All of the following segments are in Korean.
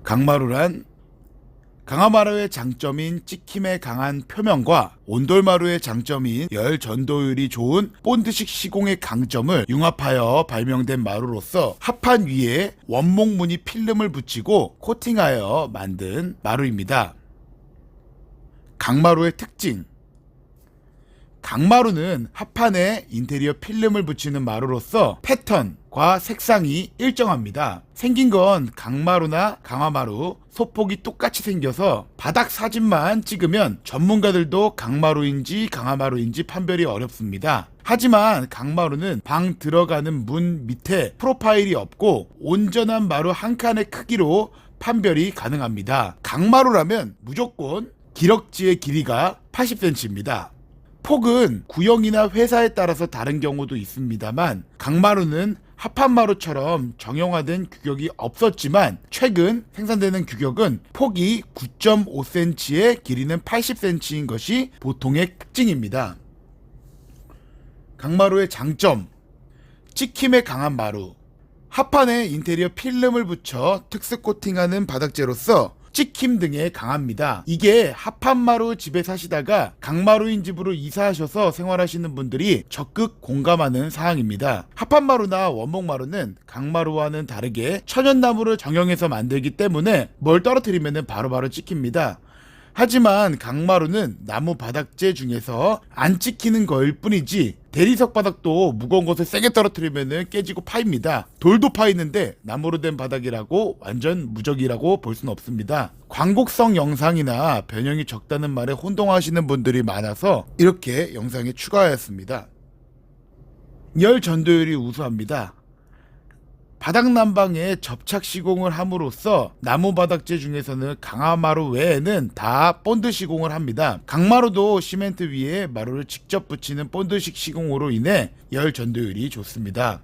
강마루란 강화마루의 장점인 찍힘의 강한 표면과 온돌마루의 장점인 열 전도율이 좋은 본드식 시공의 강점을 융합하여 발명된 마루로서 합판 위에 원목 무늬 필름을 붙이고 코팅하여 만든 마루입니다. 강마루의 특징. 강마루는 합판에 인테리어 필름을 붙이는 마루로서 패턴과 색상이 일정합니다. 생긴 건 강마루나 강화마루, 소폭이 똑같이 생겨서 바닥 사진만 찍으면 전문가들도 강마루인지 강화마루인지 판별이 어렵습니다. 하지만 강마루는 방 들어가는 문 밑에 프로파일이 없고 온전한 마루 한 칸의 크기로 판별이 가능합니다. 강마루라면 무조건 기럭지의 길이가 80cm입니다. 폭은 구형이나 회사에 따라서 다른 경우도 있습니다만 강마루는 합판마루처럼 정형화된 규격이 없었지만 최근 생산되는 규격은 폭이 9.5cm에 길이는 80cm인 것이 보통의 특징입니다. 강마루의 장점. 찍힘에 강한 마루. 합판에 인테리어 필름을 붙여 특수 코팅하는 바닥재로서 찍힘 등에 강합니다. 이게 합판마루 집에 사시다가 강마루인 집으로 이사하셔서 생활하시는 분들이 적극 공감하는 사항입니다. 합판마루나 원목마루는 강마루와는 다르게 천연나무를 정형해서 만들기 때문에 뭘 떨어뜨리면 바로바로 찍힙니다. 하지만 강마루는 나무 바닥재 중에서 안 찍히는 거일 뿐이지 대리석 바닥도 무거운 것을 세게 떨어뜨리면 깨지고 파입니다. 돌도 파이는데 나무로 된 바닥이라고 완전 무적이라고 볼 수는 없습니다. 광고성 영상이나 변형이 적다는 말에 혼동하시는 분들이 많아서 이렇게 영상에 추가하였습니다. 열 전도율이 우수합니다. 바닥 난방에 접착 시공을 함으로써 나무 바닥재 중에서는 강화마루 외에는 다 본드 시공을 합니다. 강마루도 시멘트 위에 마루를 직접 붙이는 본드식 시공으로 인해 열 전도율이 좋습니다.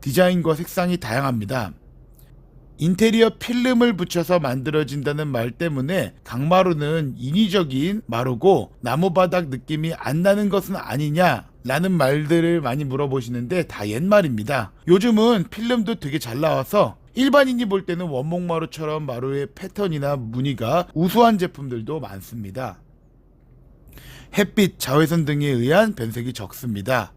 디자인과 색상이 다양합니다. 인테리어 필름을 붙여서 만들어진다는 말 때문에 강마루는 인위적인 마루고 나무 바닥 느낌이 안 나는 것은 아니냐 라는 말들을 많이 물어보시는데 다 옛말입니다. 요즘은 필름도 되게 잘 나와서 일반인이 볼 때는 원목마루처럼 마루의 패턴이나 무늬가 우수한 제품들도 많습니다. 햇빛, 자외선 등에 의한 변색이 적습니다.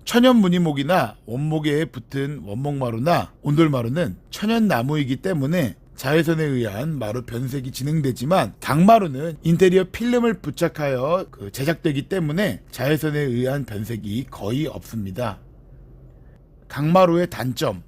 천연 무늬목이나 원목에 붙은 원목마루나 온돌마루는 천연나무이기 때문에 자외선에 의한 마루 변색이 진행되지만 강마루는 인테리어 필름을 부착하여 제작되기 때문에 자외선에 의한 변색이 거의 없습니다. 강마루의 단점.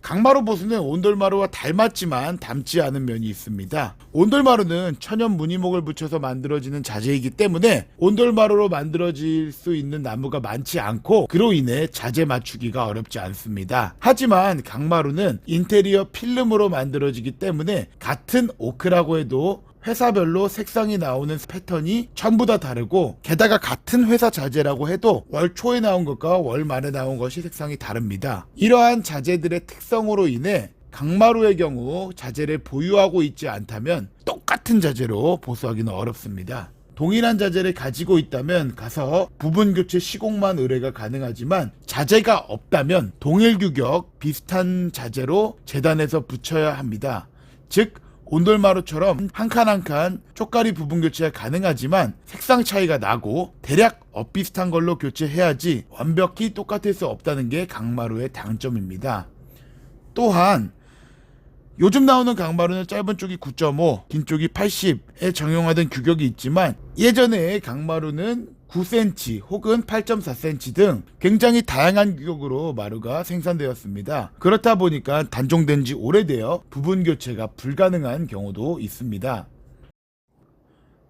강마루 보수는 온돌마루와 닮았지만 닮지 않은 면이 있습니다. 온돌마루는 천연 무늬목을 붙여서 만들어지는 자재이기 때문에 온돌마루로 만들어질 수 있는 나무가 많지 않고 그로 인해 자재 맞추기가 어렵지 않습니다. 하지만 강마루는 인테리어 필름으로 만들어지기 때문에 같은 오크라고 해도 회사별로 색상이 나오는 패턴이 전부 다 다르고 게다가 같은 회사 자재라고 해도 월 초에 나온 것과 월 말에 나온 것이 색상이 다릅니다. 이러한 자재들의 특성으로 인해 강마루의 경우 자재를 보유하고 있지 않다면 똑같은 자재로 보수하기는 어렵습니다. 동일한 자재를 가지고 있다면 가서 부분 교체 시공만 의뢰가 가능하지만 자재가 없다면 동일 규격 비슷한 자재로 재단해서 붙여야 합니다. 즉 온돌마루처럼 한 칸 한 칸 쪽가리 부분 교체가 가능하지만 색상 차이가 나고 대략 비슷한 걸로 교체해야지 완벽히 똑같을 수 없다는 게 강마루의 장점입니다. 또한 요즘 나오는 강마루는 짧은 쪽이 9.5, 긴 쪽이 80에 정형화된 규격이 있지만 예전에 강마루는 9cm 혹은 8.4cm 등 굉장히 다양한 규격으로 마루가 생산되었습니다. 그렇다 보니까 단종된 지 오래되어 부분 교체가 불가능한 경우도 있습니다.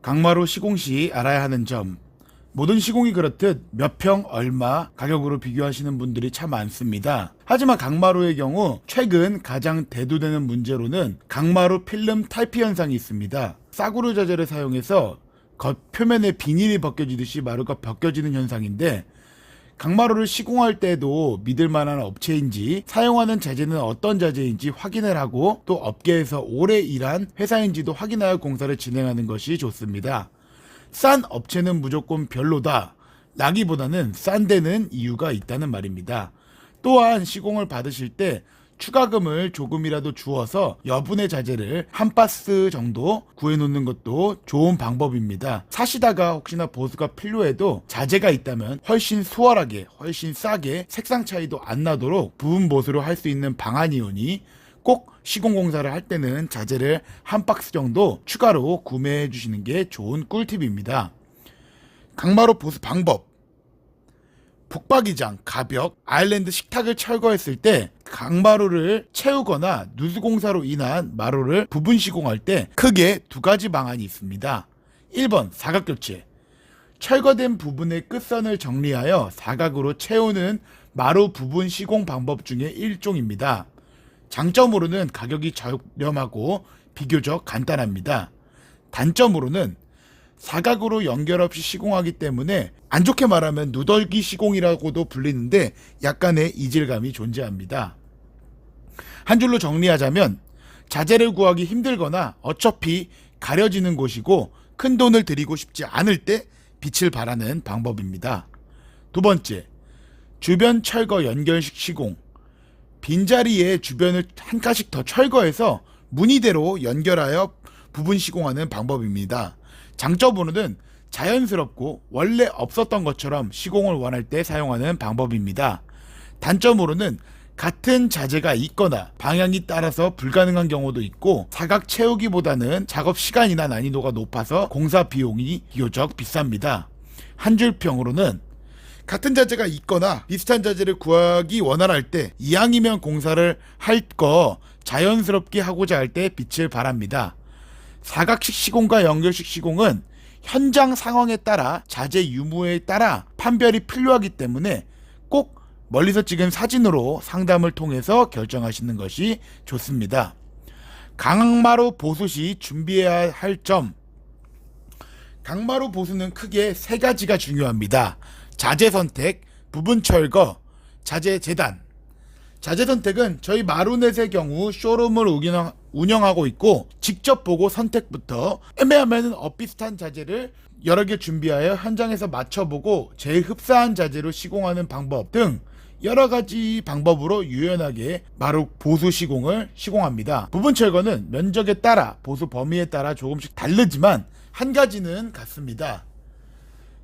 강마루 시공 시 알아야 하는 점. 모든 시공이 그렇듯 몇 평 얼마 가격으로 비교하시는 분들이 참 많습니다. 하지만 강마루의 경우 최근 가장 대두되는 문제로는 강마루 필름 탈피 현상이 있습니다. 싸구려 자재를 사용해서 겉 표면에 비닐이 벗겨지듯이 마루가 벗겨지는 현상인데 강마루를 시공할 때도 믿을 만한 업체인지 사용하는 자재는 어떤 자재인지 확인을 하고 또 업계에서 오래 일한 회사인지도 확인하여 공사를 진행하는 것이 좋습니다. 싼 업체는 무조건 별로다 라기보다는 싼 데는 이유가 있다는 말입니다. 또한 시공을 받으실 때 추가금을 조금이라도 주어서 여분의 자재를 한 바스 정도 구해놓는 것도 좋은 방법입니다. 사시다가 혹시나 보수가 필요해도 자재가 있다면 훨씬 수월하게, 훨씬 싸게 색상 차이도 안 나도록 부분 보수로 할 수 있는 방안이오니 꼭 시공공사를 할 때는 자재를 한 박스 정도 추가로 구매해 주시는 게 좋은 꿀팁입니다. 강마루 보수 방법. 북박이장, 가벽, 아일랜드 식탁을 철거했을 때 강마루를 채우거나 누수공사로 인한 마루를 부분 시공할 때 크게 두 가지 방안이 있습니다. 1번 사각교체. 철거된 부분의 끝선을 정리하여 사각으로 채우는 마루 부분 시공 방법 중에 일종입니다. 장점으로는 가격이 저렴하고 비교적 간단합니다. 단점으로는 사각으로 연결 없이 시공하기 때문에 안 좋게 말하면 누덜기 시공이라고도 불리는데 약간의 이질감이 존재합니다. 한 줄로 정리하자면 자재를 구하기 힘들거나 어차피 가려지는 곳이고 큰 돈을 들이고 싶지 않을 때 빛을 발하는 방법입니다. 두 번째, 주변 철거 연결식 시공. 빈자리에 주변을 한 칸씩 더 철거해서 무늬대로 연결하여 부분 시공하는 방법입니다. 장점으로는 자연스럽고 원래 없었던 것처럼 시공을 원할 때 사용하는 방법입니다. 단점으로는 같은 자재가 있거나 방향이 따라서 불가능한 경우도 있고 사각 채우기보다는 작업 시간이나 난이도가 높아서 공사 비용이 비교적 비쌉니다. 한 줄 평으로는 같은 자재가 있거나 비슷한 자재를 구하기 원활할 때 이왕이면 공사를 할 거 자연스럽게 하고자 할 때 빛을 발합니다. 사각식 시공과 연결식 시공은 현장 상황에 따라 자재 유무에 따라 판별이 필요하기 때문에 꼭 멀리서 찍은 사진으로 상담을 통해서 결정하시는 것이 좋습니다. 강마루 보수 시 준비해야 할 점. 강마루 보수는 크게 세 가지가 중요합니다. 자재 선택, 부분 철거, 자재 재단. 자재 선택은 저희 마루넷의 경우 쇼룸을 운영하고 있고 직접 보고 선택부터 애매하면 엇비슷한 자재를 여러 개 준비하여 현장에서 맞춰보고 제일 흡사한 자재로 시공하는 방법 등 여러 가지 방법으로 유연하게 마루 보수 시공을 시공합니다. 부분 철거는 면적에 따라 보수 범위에 따라 조금씩 다르지만 한 가지는 같습니다.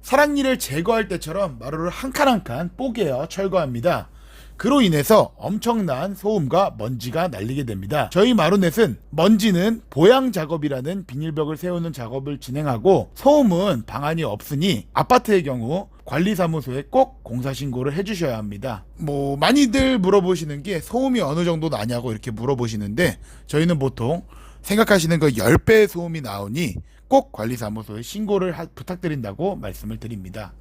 사랑니를 제거할 때처럼 마루를 한 칸 한 칸 뽀개어 철거합니다. 그로 인해서 엄청난 소음과 먼지가 날리게 됩니다. 저희 마루넷은 먼지는 보양 작업이라는 비닐벽을 세우는 작업을 진행하고 소음은 방안이 없으니 아파트의 경우 관리사무소에 꼭 공사신고를 해주셔야 합니다. 많이들 물어보시는 게 소음이 어느 정도 나냐고 이렇게 물어보시는데 저희는 보통 생각하시는 그 10배의 소음이 나오니 꼭 관리사무소에 신고를 부탁드린다고 말씀을 드립니다.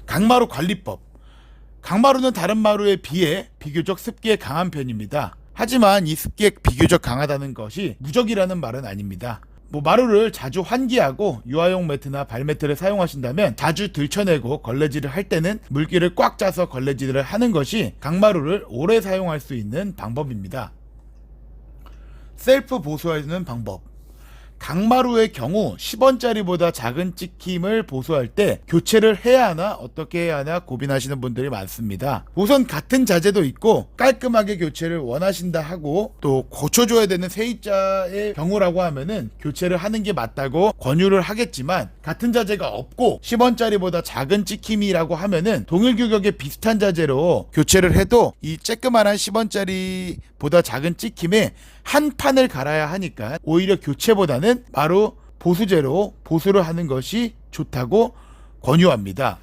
강마루 관리법. 강마루는 다른 마루에 비해 비교적 습기에 강한 편입니다. 하지만 이 습기에 비교적 강하다는 것이 무적이라는 말은 아닙니다. 마루를 자주 환기하고 유아용 매트나 발매트를 사용하신다면 자주 들쳐내고 걸레질을 할 때는 물기를 꽉 짜서 걸레질을 하는 것이 강마루를 오래 사용할 수 있는 방법입니다. 셀프 보수하는 방법. 강마루의 경우 10원짜리보다 작은 찍힘을 보수할 때 교체를 해야 하나 어떻게 해야 하나 고민하시는 분들이 많습니다. 우선 같은 자재도 있고 깔끔하게 교체를 원하신다 하고 또 고쳐줘야 되는 세입자의 경우라고 하면은 교체를 하는 게 맞다고 권유를 하겠지만 같은 자재가 없고 10원짜리보다 작은 찍힘이라고 하면은 동일 규격의 비슷한 자재로 교체를 해도 이 쬐끄만한 10원짜리보다 작은 찍힘에 한 판을 갈아야 하니까 오히려 교체보다는 마루 보수제로 보수를 하는 것이 좋다고 권유합니다.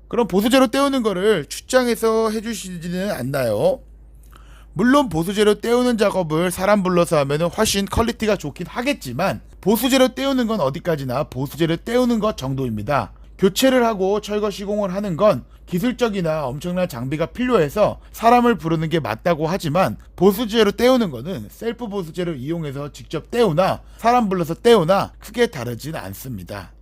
그럼 보수제로 때우는 거를 출장에서 해주시지는 않나요? 물론 보수제로 때우는 작업을 사람 불러서 하면 훨씬 퀄리티가 좋긴 하겠지만 보수제로 때우는 건 어디까지나 보수제로 때우는 것 정도입니다. 교체를 하고 철거 시공을 하는 건 기술적이나 엄청난 장비가 필요해서 사람을 부르는 게 맞다고 하지만 보수제로 때우는 거는 셀프 보수제를 이용해서 직접 때우나 사람 불러서 때우나 크게 다르진 않습니다.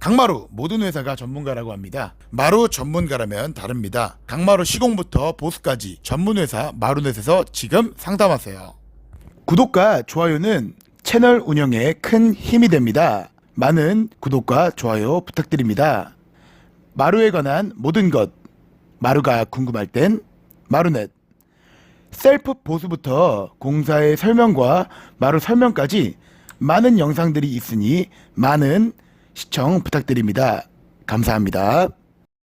강마루 모든 회사가 전문가라고 합니다. 마루 전문가라면 다릅니다. 강마루 시공부터 보수까지 전문회사 마루넷에서 지금 상담하세요. 구독과 좋아요는 채널 운영에 큰 힘이 됩니다. 많은 구독과 좋아요 부탁드립니다. 마루에 관한 모든 것, 마루가 궁금할 땐 마루넷. 셀프 보수부터 공사의 설명과 마루 설명까지 많은 영상들이 있으니 많은 시청 부탁드립니다. 감사합니다.